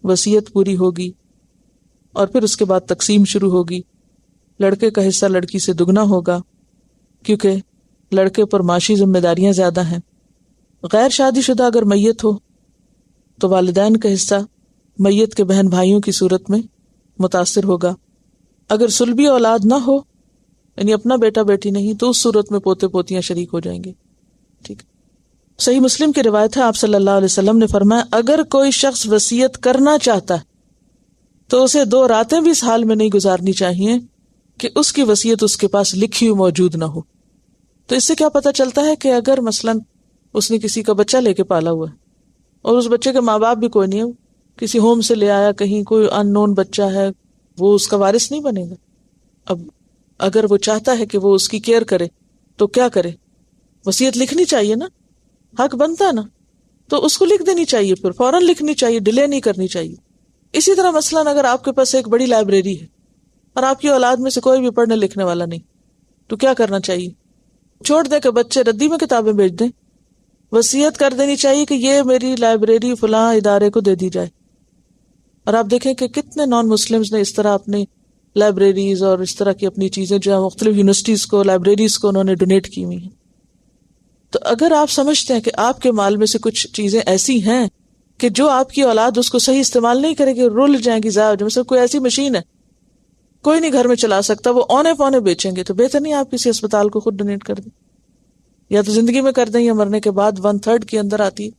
وصیت پوری ہوگی، اور پھر اس کے بعد تقسیم شروع ہوگی۔ لڑکے کا حصہ لڑکی سے دگنا ہوگا کیونکہ لڑکے پر معاشی ذمہ داریاں زیادہ ہیں۔ غیر شادی شدہ اگر میت ہو تو والدین کا حصہ میت کے بہن بھائیوں کی صورت میں متاثر ہوگا. اگر سلبی اولاد نہ ہو یعنی اپنا بیٹا بیٹی نہیں تو اس صورت میں پوتے پوتیاں شریک ہو جائیں گے. ٹھیک. صحیح مسلم کی روایت ہے آپ صلی اللہ علیہ وسلم نے فرمایا اگر کوئی شخص وصیت کرنا چاہتا ہے تو اسے 2 راتیں بھی اس حال میں نہیں گزارنی چاہیے کہ اس کی وصیت اس کے پاس لکھی ہوئی موجود نہ ہو. تو اس سے کیا پتہ چلتا ہے کہ اگر مثلاً اس نے کسی کا بچہ لے کے پالا ہوا ہے اور اس بچے کے ماں باپ بھی کوئی نہیں ہے, کسی ہوم سے لے آیا, کہیں کوئی ان نون بچہ ہے, وہ اس کا وارث نہیں بنے گا. اب اگر وہ چاہتا ہے کہ وہ اس کی کیئر کرے تو کیا کرے؟ وصیت لکھنی چاہیے نا, حق بنتا نا, تو اس کو لکھ دینی چاہیے, پھر فوراً لکھنی چاہیے, ڈیلے نہیں کرنی چاہیے. اسی طرح مثلاً اگر آپ کے پاس ایک بڑی لائبریری ہے اور آپ کی اولاد میں سے کوئی بھی پڑھنے لکھنے والا نہیں, تو کیا کرنا چاہیے؟ چھوڑ دے کہ بچے ردی میں کتابیں بیچ دیں. وصیت کر دینی چاہیے کہ یہ میری لائبریری فلاں ادارے کو دے دی جائے. اور آپ دیکھیں کہ کتنے نان مسلمز نے اس طرح اپنی لائبریریز اور اس طرح کی اپنی چیزیں جو ہے مختلف یونیورسٹیز کو, لائبریریز کو انہوں نے ڈونیٹ کی ہوئی ہیں. تو اگر آپ سمجھتے ہیں کہ آپ کے مال میں سے کچھ چیزیں ایسی ہیں کہ جو آپ کی اولاد اس کو صحیح استعمال نہیں کرے گی, رول جائیں گی ضائع, مثلا کوئی ایسی مشین ہے کوئی نہیں گھر میں چلا سکتا, وہ اونے پونے بیچیں گے, تو بہتر نہیں آپ کسی اسپتال کو خود ڈونیٹ کر دیں, یا تو زندگی میں کر دیں یا مرنے کے بعد 1/3 کے اندر آتی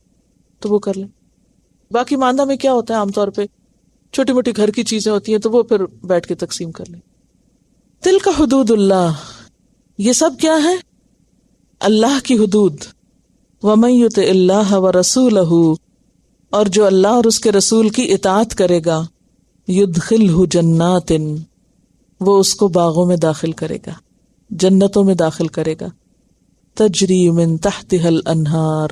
تو وہ کر لیں. باقی ماندہ میں کیا ہوتا ہے عام طور پہ چھوٹی موٹی گھر کی چیزیں ہوتی ہیں تو وہ پھر بیٹھ کے تقسیم کر لیں. تلک حدود اللہ, یہ سب کیا ہے؟ اللہ کی حدود. ومن یطع اللہ ورسولہ, اور جو اللہ اور اس کے رسول کی اطاعت کرے گا, یدخلہ جنات, وہ اس کو باغوں میں داخل کرے گا, جنتوں میں داخل کرے گا, تجری من تحتها الانہار,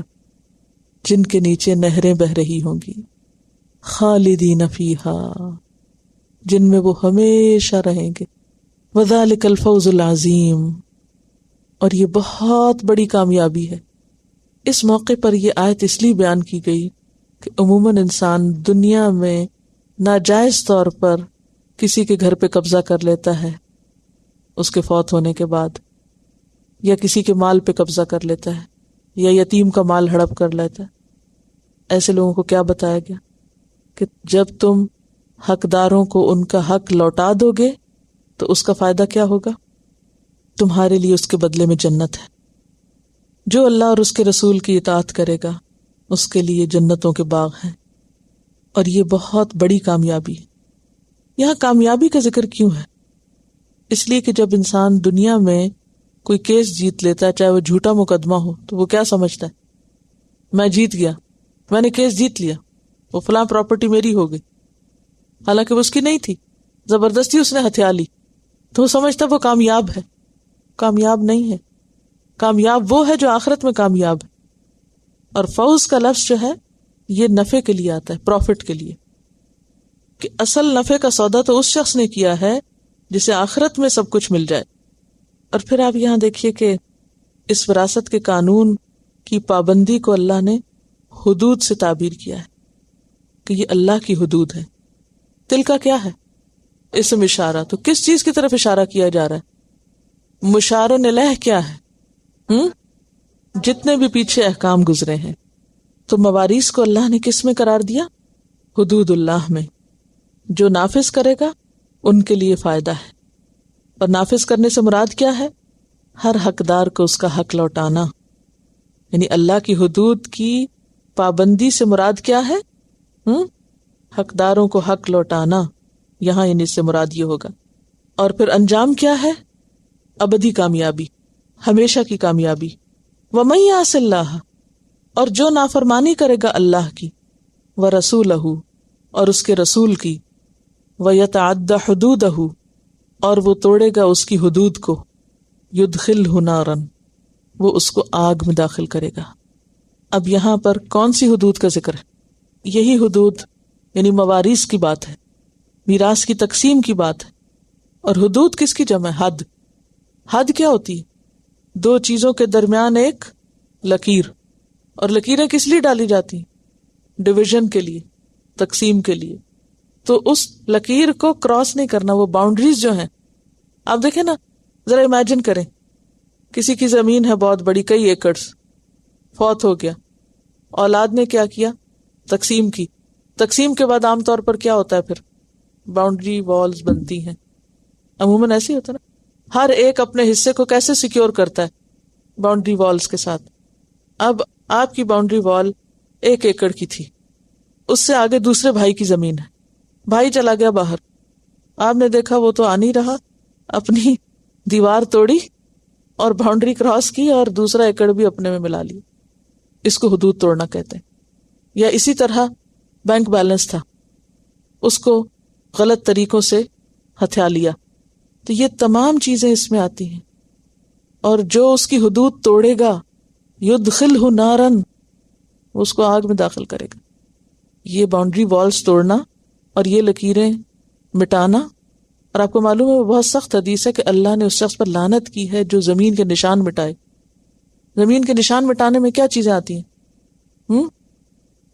جن کے نیچے نہریں بہ رہی ہوں گی, خالدین فیہا, جن میں وہ ہمیشہ رہیں گے, وذالک الفوز العظیم, اور یہ بہت بڑی کامیابی ہے. اس موقع پر یہ آیت اس لیے بیان کی گئی کہ عموماً انسان دنیا میں ناجائز طور پر کسی کے گھر پہ قبضہ کر لیتا ہے اس کے فوت ہونے کے بعد, یا کسی کے مال پہ قبضہ کر لیتا ہے, یا یتیم کا مال ہڑپ کر لیتا ہے. ایسے لوگوں کو کیا بتایا گیا کہ جب تم حقداروں کو ان کا حق لوٹا دو گے تو اس کا فائدہ کیا ہوگا؟ تمہارے لیے اس کے بدلے میں جنت ہے. جو اللہ اور اس کے رسول کی اطاعت کرے گا اس کے لیے جنتوں کے باغ ہیں, اور یہ بہت بڑی کامیابی ہے. یہاں کامیابی کا ذکر کیوں ہے؟ اس لیے کہ جب انسان دنیا میں کوئی کیس جیت لیتا ہے, چاہے وہ جھوٹا مقدمہ ہو, تو وہ کیا سمجھتا ہے؟ میں جیت گیا, میں نے کیس جیت لیا, وہ فلاں پراپرٹی میری ہو گئی, حالانکہ وہ اس کی نہیں تھی, زبردستی اس نے ہتھیا لی, تو وہ سمجھتا وہ کامیاب ہے. کامیاب نہیں ہے. کامیاب وہ ہے جو آخرت میں کامیاب ہے. اور فوز کا لفظ جو ہے یہ نفع کے لیے آتا ہے, پروفٹ کے لیے, کہ اصل نفع کا سودا تو اس شخص نے کیا ہے جسے آخرت میں سب کچھ مل جائے. اور پھر آپ یہاں دیکھیے کہ اس وراثت کے قانون کی پابندی کو اللہ نے حدود سے تعبیر کیا ہے کہ یہ اللہ کی حدود ہے. تل کا کیا ہے؟ اسم اشارہ. تو کس چیز کی طرف اشارہ کیا جا رہا ہے؟ مشارن الیہ کیا ہے؟ جتنے بھی پیچھے احکام گزرے ہیں, تو مواریث کو اللہ نے کس میں قرار دیا؟ حدود اللہ میں. جو نافذ کرے گا ان کے لیے فائدہ ہے. اور نافذ کرنے سے مراد کیا ہے؟ ہر حقدار کو اس کا حق لوٹانا. یعنی اللہ کی حدود کی پابندی سے مراد کیا ہے؟ حقداروں کو حق لوٹانا. یہاں یعنی اس سے مراد یہ ہوگا. اور پھر انجام کیا ہے؟ ابدی کامیابی, ہمیشہ کی کامیابی. وَمَن يَعْصِ اللَّهَ, اور جو نافرمانی کرے گا اللہ کی, وَرَسُولَهُ, اور اس کے رسول کی, وَيَتَعَدَّ حُدُودَهُ, اور وہ توڑے گا اس کی حدود کو, يُدْخِلْهُ نَارًا, وہ اس کو آگ میں داخل کرے گا. اب یہاں پر کون سی حدود کا ذکر ہے؟ یہی حدود یعنی مواریث کی بات ہے, میراث کی تقسیم کی بات ہے. اور حدود کس کی جمع ہے؟ حد. حد کیا ہوتی ہے؟ دو چیزوں کے درمیان ایک لکیر. اور لکیریں کس لیے ڈالی جاتی ہیں؟ ڈویژن کے لیے, تقسیم کے لیے. تو اس لکیر کو کراس نہیں کرنا. وہ باؤنڈریز جو ہیں, آپ دیکھیں نا, ذرا امیجن کریں, کسی کی زمین ہے بہت بڑی, کئی ایکڑز, فوت ہو گیا, اولاد نے کیا کیا؟ تقسیم کی. تقسیم کے بعد عام طور پر کیا ہوتا ہے پھر؟ باؤنڈری والز بنتی ہیں، عموماً ایسے ہی ہوتا ہے نا. ہر ایک اپنے حصے کو کیسے سیکیور کرتا ہے؟ باؤنڈری والز کے ساتھ. اب آپ کی باؤنڈری وال 1 ایکڑ کی تھی، اس سے آگے دوسرے بھائی کی زمین ہے، بھائی چلا گیا باہر، آپ نے دیکھا وہ تو آ نہیں رہا، اپنی دیوار توڑی اور باؤنڈری کراس کی اور دوسرا ایکڑ بھی اپنے میں ملا لی. اس کو حدود توڑنا کہتے ہیں. یا اسی طرح بینک بیلنس تھا، اس کو غلط طریقوں سے ہتھیا لیا. تو یہ تمام چیزیں اس میں آتی ہیں. اور جو اس کی حدود توڑے گا یدخلہ نارن، اس کو آگ میں داخل کرے گا. یہ باؤنڈری والز توڑنا اور یہ لکیریں مٹانا. اور آپ کو معلوم ہے وہ بہت سخت حدیث ہے کہ اللہ نے اس شخص پر لعنت کی ہے جو زمین کے نشان مٹائے. زمین کے نشان مٹانے میں کیا چیزیں آتی ہیں؟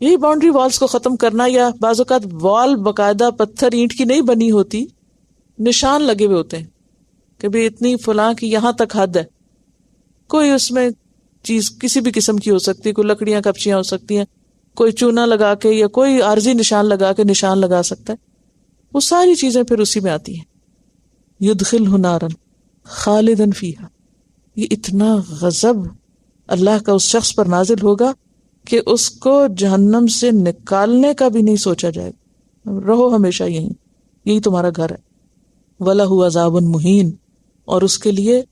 یہی باؤنڈری والز کو ختم کرنا. یا بعض اوقات وال باقاعدہ پتھر اینٹ کی نہیں بنی ہوتی، نشان لگے ہوئے ہوتے ہیں کہ بھی اتنی فلاں کی یہاں تک حد ہے. کوئی اس میں چیز کسی بھی قسم کی ہو سکتی ہے، کوئی لکڑیاں کپچیاں ہو سکتی ہیں، کوئی چونا لگا کے یا کوئی عارضی نشان لگا کے نشان لگا سکتا ہے. وہ ساری چیزیں پھر اسی میں آتی ہیں. یدخلہ نارا خالدا فیہا. یہ اتنا غضب اللہ کا اس شخص پر نازل ہوگا کہ اس کو جہنم سے نکالنے کا بھی نہیں سوچا جائے گا. رہو ہمیشہ یہی تمہارا گھر ہے. وَلَهُ عَذَابٌ مُهِينٌ. اور اس کے لیے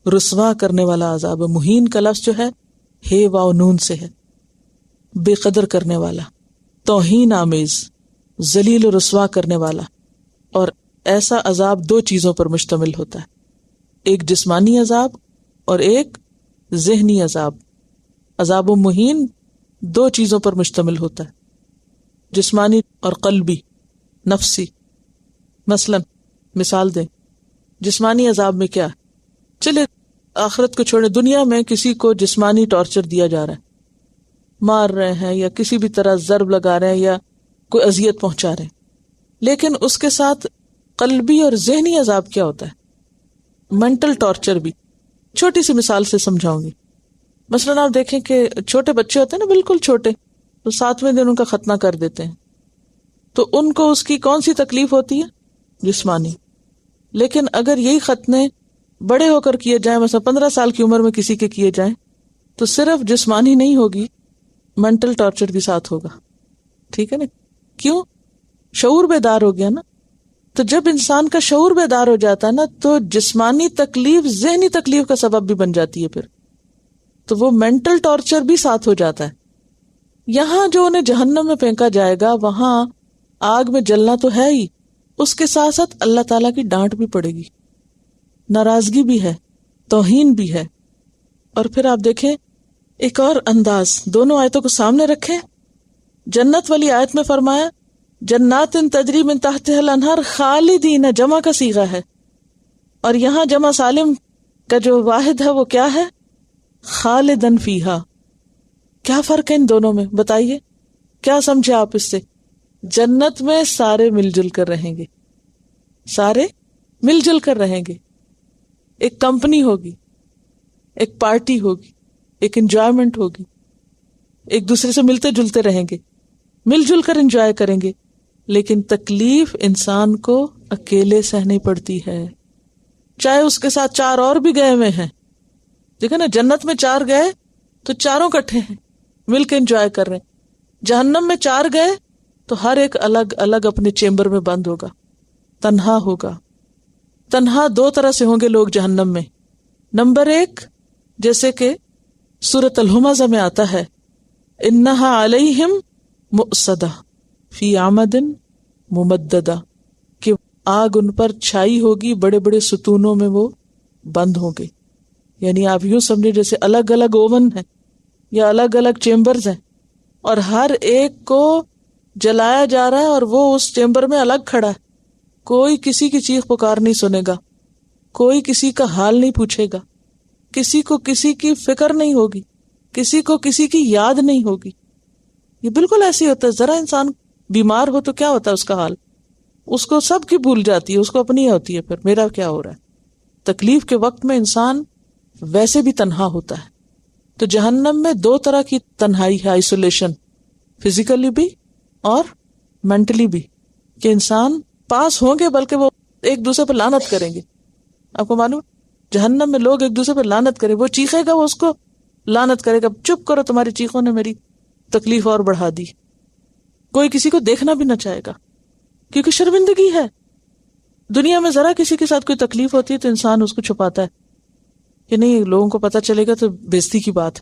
رسوا کرنے والا عذاب. مہین کا لفظ جو ہے ہے واو نون سے ہے، بے قدر کرنے والا، توہین آمیز، ذلیل و رسوا کرنے والا. اور ایسا عذاب 2 چیزوں پر مشتمل ہوتا ہے، ایک جسمانی عذاب اور ایک ذہنی عذاب. عذاب مہین 2 چیزوں پر مشتمل ہوتا ہے، جسمانی اور قلبی، نفسی. مثلا مثال دیں، جسمانی عذاب میں کیا ہے؟ چلے آخرت کو چھوڑے، دنیا میں کسی کو جسمانی ٹارچر دیا جا رہا ہے، مار رہے ہیں یا کسی بھی طرح ضرب لگا رہے ہیں یا کوئی اذیت پہنچا رہے ہیں. لیکن اس کے ساتھ قلبی اور ذہنی عذاب کیا ہوتا ہے؟ مینٹل ٹارچر بھی. چھوٹی سی مثال سے سمجھاؤں گی. مثلا آپ دیکھیں کہ چھوٹے بچے ہوتے ہیں نا، بالکل چھوٹے، تو 7ویں دن ان کا ختنہ کر دیتے ہیں، تو ان کو اس کی کون سی تکلیف ہوتی ہے؟ جسمانی. لیکن اگر یہی ختنے بڑے ہو کر کیے جائیں، مثلا 15 سال کی عمر میں کسی کے کیے جائیں، تو صرف جسمانی نہیں ہوگی، مینٹل ٹارچر بھی ساتھ ہوگا. ٹھیک ہے نا؟ کیوں؟ شعور بیدار ہو گیا نا. تو جب انسان کا شعور بیدار ہو جاتا ہے نا، تو جسمانی تکلیف ذہنی تکلیف کا سبب بھی بن جاتی ہے پھر، تو وہ مینٹل ٹارچر بھی ساتھ ہو جاتا ہے. یہاں جو انہیں جہنم میں پھینکا جائے گا، وہاں آگ میں جلنا تو ہے ہی، اس کے ساتھ ساتھ اللہ تعالیٰ کی ڈانٹ بھی پڑے گی، ناراضگی بھی ہے، توہین بھی ہے. اور پھر آپ دیکھیں ایک اور انداز، دونوں آیتوں کو سامنے رکھیں. جنت والی آیت میں فرمایا جنات تجری من تحتها الانہار خالدین، جمع کا صیغہ ہے، اور یہاں جمع سالم کا جو واحد ہے وہ کیا ہے؟ خالدن فیہا. کیا فرق ہے ان دونوں میں؟ بتائیے کیا سمجھے آپ اس سے؟ جنت میں سارے مل جل کر رہیں گے، سارے مل جل کر رہیں گے، ایک کمپنی ہوگی، ایک پارٹی ہوگی، ایک انجوائمنٹ ہوگی، ایک دوسرے سے ملتے جلتے رہیں گے، مل جل کر انجوائے کریں گے. لیکن تکلیف انسان کو اکیلے سہنی پڑتی ہے، چاہے اس کے ساتھ 4 اور بھی گئے ہوئے ہیں. دیکھیں نا، جنت میں 4 گئے تو چاروں کٹھے ہیں، مل کے انجوائے کر رہے ہیں. جہنم میں 4 گئے تو ہر ایک الگ الگ اپنے چیمبر میں بند ہوگا، تنہا ہوگا. تنہا 2 طرح سے ہوں گے لوگ جہنم میں. نمبر 1، جیسے کہ سورۃ الہمزہ میں آتا ہے، انہا علیہم مؤصدہ فی عمد ممددہ، کہ آگ ان پر چھائی ہوگی، بڑے بڑے ستونوں میں وہ بند ہوں گے. یعنی آپ یوں سمجھے جیسے الگ الگ اوون ہیں یا الگ الگ چیمبرز ہیں، اور ہر ایک کو جلایا جا رہا ہے اور وہ اس چیمبر میں الگ کھڑا ہے. کوئی کسی کی چیخ پکار نہیں سنے گا، کوئی کسی کا حال نہیں پوچھے گا، کسی کو کسی کی فکر نہیں ہوگی، کسی کو کسی کی یاد نہیں ہوگی. یہ بالکل ایسے ہی ہوتا ہے. ذرا انسان بیمار ہو تو کیا ہوتا ہے اس کا حال؟ اس کو سب کی بھول جاتی ہے، اس کو اپنی ہوتی ہے، پھر میرا کیا ہو رہا ہے. تکلیف کے وقت میں انسان ویسے بھی تنہا ہوتا ہے. تو جہنم میں 2 طرح کی تنہائی ہے، آئسولیشن، فزیکلی بھی اور مینٹلی بھی، کہ انسان پاس ہوں گے بلکہ وہ ایک دوسرے پر لعنت کریں گے. آپ کو معلوم جہنم میں لوگ ایک دوسرے پر لعنت کریں، وہ چیخے گا وہ اس کو لعنت کرے گا، چپ کرو تمہاری چیخوں نے میری تکلیف اور بڑھا دی. کوئی کسی کو دیکھنا بھی نہ چاہے گا کیونکہ شرمندگی ہے. دنیا میں ذرا کسی کے ساتھ کوئی تکلیف ہوتی ہے تو انسان اس کو چھپاتا ہے کہ نہیں لوگوں کو پتہ چلے گا تو بےزتی کی بات.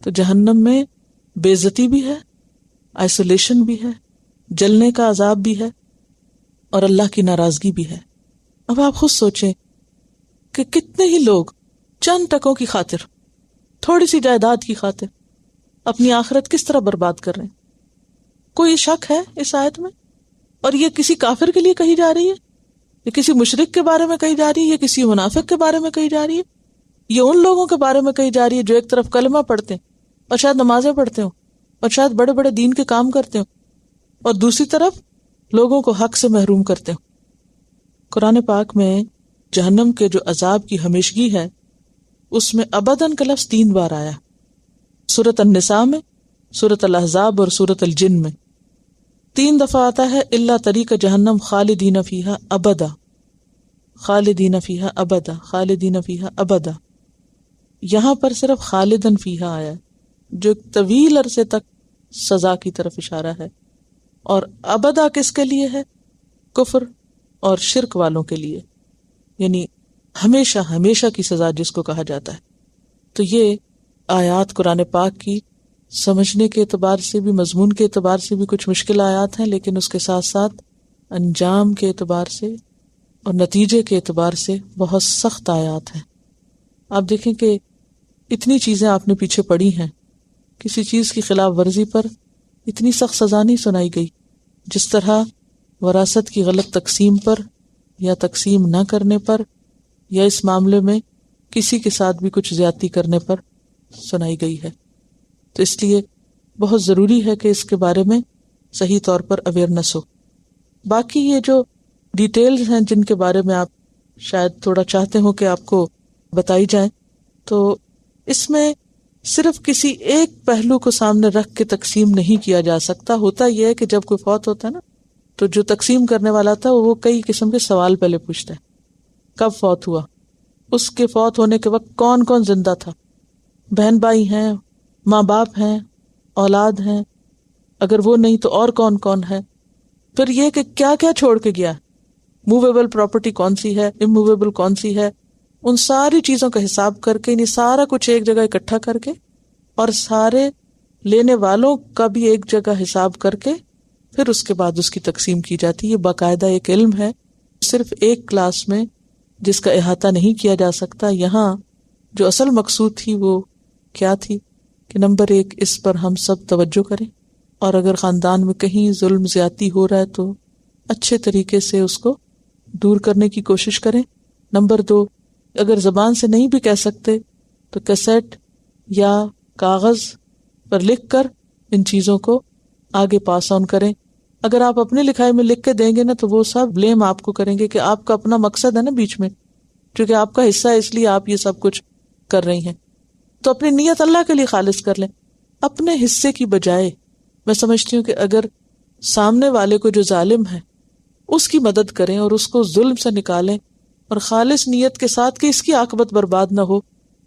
تو جہنم میں بےزتی بھی ہے، آئسولیشن بھی ہے، جلنے کا عذاب بھی ہے، اور اللہ کی ناراضگی بھی ہے. اب آپ خود سوچیں کہ کتنے ہی لوگ چند ٹکوں کی خاطر، تھوڑی سی جائیداد کی خاطر اپنی آخرت کس طرح برباد کر رہے ہیں. کوئی شک ہے اس آیت میں؟ اور یہ کسی کافر کے لیے کہی جا رہی ہے، یہ کسی مشرک کے بارے میں کہی جا رہی ہے، یہ کسی منافق کے بارے میں کہی جا رہی ہے، یہ ان لوگوں کے بارے میں کہی جا رہی ہے جو ایک طرف کلمہ پڑھتے ہیں اور شاید نمازیں پڑھتے ہوں اور شاید بڑے بڑے دین کے کام کرتے ہوں، اور دوسری طرف لوگوں کو حق سے محروم کرتے ہوں. قرآن پاک میں جہنم کے جو عذاب کی ہمیشگی ہے اس میں ابداً کا لفظ 3 بار آیا. سورۃ النساء میں، سورۃ الاحزاب اور سورۃ الجن میں 3 دفعہ آتا ہے الا طریق جہنم خالدین فیہا ابدا، خالدین فیہا ابدا، خالدین فیہا ابدا. یہاں پر صرف خالدن فیہا آیا ہے جو ایک طویل عرصے تک سزا کی طرف اشارہ ہے، اور ابدا کس کے لیے ہے؟ کفر اور شرک والوں کے لیے، یعنی ہمیشہ ہمیشہ کی سزا جس کو کہا جاتا ہے. تو یہ آیات قرآن پاک کی سمجھنے کے اعتبار سے بھی، مضمون کے اعتبار سے بھی کچھ مشکل آیات ہیں، لیکن اس کے ساتھ ساتھ انجام کے اعتبار سے اور نتیجے کے اعتبار سے بہت سخت آیات ہیں. آپ دیکھیں کہ اتنی چیزیں آپ نے پیچھے پڑھی ہیں، کسی چیز کی خلاف ورزی پر اتنی سخت سزا نہیں سنائی گئی جس طرح وراثت کی غلط تقسیم پر یا تقسیم نہ کرنے پر یا اس معاملے میں کسی کے ساتھ بھی کچھ زیادتی کرنے پر سنائی گئی ہے. تو اس لیے بہت ضروری ہے کہ اس کے بارے میں صحیح طور پر اویئرنیس ہو. باقی یہ جو ڈیٹیلز ہیں جن کے بارے میں آپ شاید تھوڑا چاہتے ہو کہ آپ کو بتائی جائیں، تو اس میں صرف کسی ایک پہلو کو سامنے رکھ کے تقسیم نہیں کیا جا سکتا. ہوتا یہ ہے کہ جب کوئی فوت ہوتا ہے نا تو جو تقسیم کرنے والا تھا وہ کئی قسم کے سوال پہلے پوچھتا ہے. کب فوت ہوا، اس کے فوت ہونے کے وقت کون کون زندہ تھا، بہن بھائی ہیں، ماں باپ ہیں، اولاد ہیں، اگر وہ نہیں تو اور کون کون ہے. پھر یہ کہ کیا کیا چھوڑ کے گیا، موویبل پراپرٹی کون سی ہے، اموویبل کون سی ہے، ان ساری چیزوں کا حساب کر کے، انہیں سارا کچھ ایک جگہ اکٹھا کر کے اور سارے لینے والوں کا بھی ایک جگہ حساب کر کے پھر اس کے بعد اس کی تقسیم کی جاتی ہے. یہ باقاعدہ ایک علم ہے، صرف ایک کلاس میں جس کا احاطہ نہیں کیا جا سکتا. یہاں جو اصل مقصود تھی وہ کیا تھی کہ نمبر 1 اس پر ہم سب توجہ کریں، اور اگر خاندان میں کہیں ظلم زیادتی ہو رہا ہے تو اچھے طریقے سے اس کو دور کرنے کی کوشش کریں. نمبر 2 اگر زبان سے نہیں بھی کہہ سکتے تو کیسٹ یا کاغذ پر لکھ کر ان چیزوں کو آگے پاس آن کریں. اگر آپ اپنی لکھائی میں لکھ کے دیں گے نا تو وہ سب بلیم آپ کو کریں گے کہ آپ کا اپنا مقصد ہے نا بیچ میں، کیونکہ آپ کا حصہ ہے اس لیے آپ یہ سب کچھ کر رہی ہیں. تو اپنی نیت اللہ کے لیے خالص کر لیں. اپنے حصے کی بجائے میں سمجھتی ہوں کہ اگر سامنے والے کو جو ظالم ہے اس کی مدد کریں اور اس کو ظلم سے نکالیں، اور خالص نیت کے ساتھ کہ اس کی عاقبت برباد نہ ہو.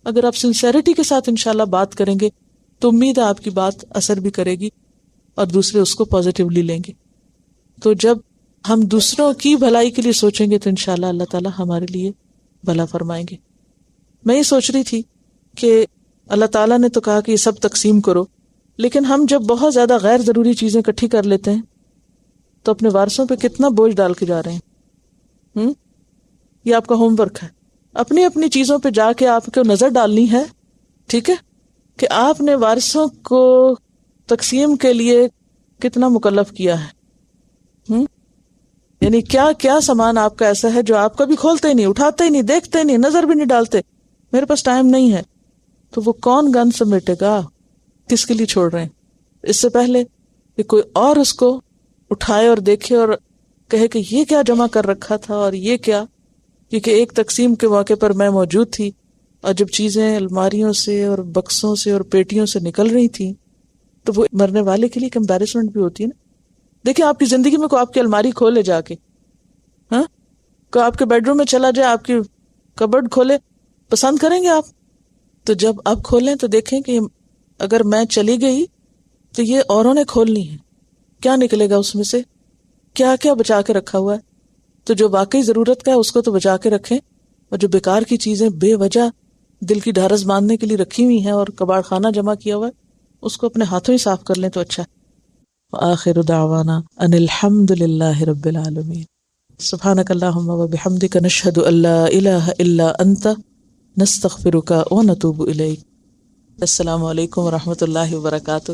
اگر آپ سنسیریٹی کے ساتھ انشاءاللہ بات کریں گے تو امید ہے آپ کی بات اثر بھی کرے گی اور دوسرے اس کو پازیٹیولی لیں گے. تو جب ہم دوسروں کی بھلائی کے لیے سوچیں گے تو انشاءاللہ اللہ تعالی ہمارے لیے بھلا فرمائیں گے. میں یہ سوچ رہی تھی کہ اللہ تعالیٰ نے تو کہا کہ یہ سب تقسیم کرو، لیکن ہم جب بہت زیادہ غیر ضروری چیزیں اکٹھی کر لیتے ہیں تو اپنے وارثوں پہ کتنا بوجھ ڈال کے جا رہے ہیں. یہ آپ کا ہوم ورک ہے، اپنی اپنی چیزوں پہ جا کے آپ کو نظر ڈالنی ہے، ٹھیک ہے، کہ آپ نے وارثوں کو تقسیم کے لیے کتنا مکلف کیا ہے. یعنی کیا کیا سامان آپ کا ایسا ہے جو آپ کبھی کھولتے ہی نہیں، اٹھاتے ہی نہیں، دیکھتے ہی نہیں، نظر بھی نہیں ڈالتے، میرے پاس ٹائم نہیں ہے. تو وہ کون گن سمیٹے گا، کس کے لیے چھوڑ رہے ہیں. اس سے پہلے کہ کوئی اور اس کو اٹھائے اور دیکھے اور کہے کہ یہ کیا جمع کر رکھا تھا اور یہ کیا، کیونکہ ایک تقسیم کے موقع پر میں موجود تھی اور جب چیزیں الماریوں سے اور بکسوں سے اور پیٹیوں سے نکل رہی تھیں تو وہ مرنے والے کے لیے کمپیریزمنٹ بھی ہوتی ہے نا. دیکھیں آپ کی زندگی میں کوئی آپ کی الماری کھولے جا کے، ہاں، کوئی آپ کے بیڈ روم میں چلا جائے، آپ کی کبرڈ کھولے، پسند کریں گے آپ؟ تو جب آپ کھولیں تو دیکھیں کہ اگر میں چلی گئی تو یہ اوروں نے کھولنی ہے، کیا نکلے گا اس میں سے، کیا کیا بچا کے رکھا ہوا ہے. تو جو واقعی ضرورت کا ہے اس کو تو بچا کے رکھیں، اور جو بیکار کی چیزیں بے وجہ دل کی ڈھارس باندھنے کے لیے رکھی ہوئی ہیں اور کباڑ خانہ جمع کیا ہوا ہے، اس کو اپنے ہاتھوں ہی صاف کر لیں تو اچھا. وآخر دعوانا ان الحمد للہ رب العالمین. سبحانک اللہم وبحمدک نشہد ان لا الہ الا انت نستغفرک ونتوب الیک. السلام علیکم ورحمۃ اللہ وبرکاتہ.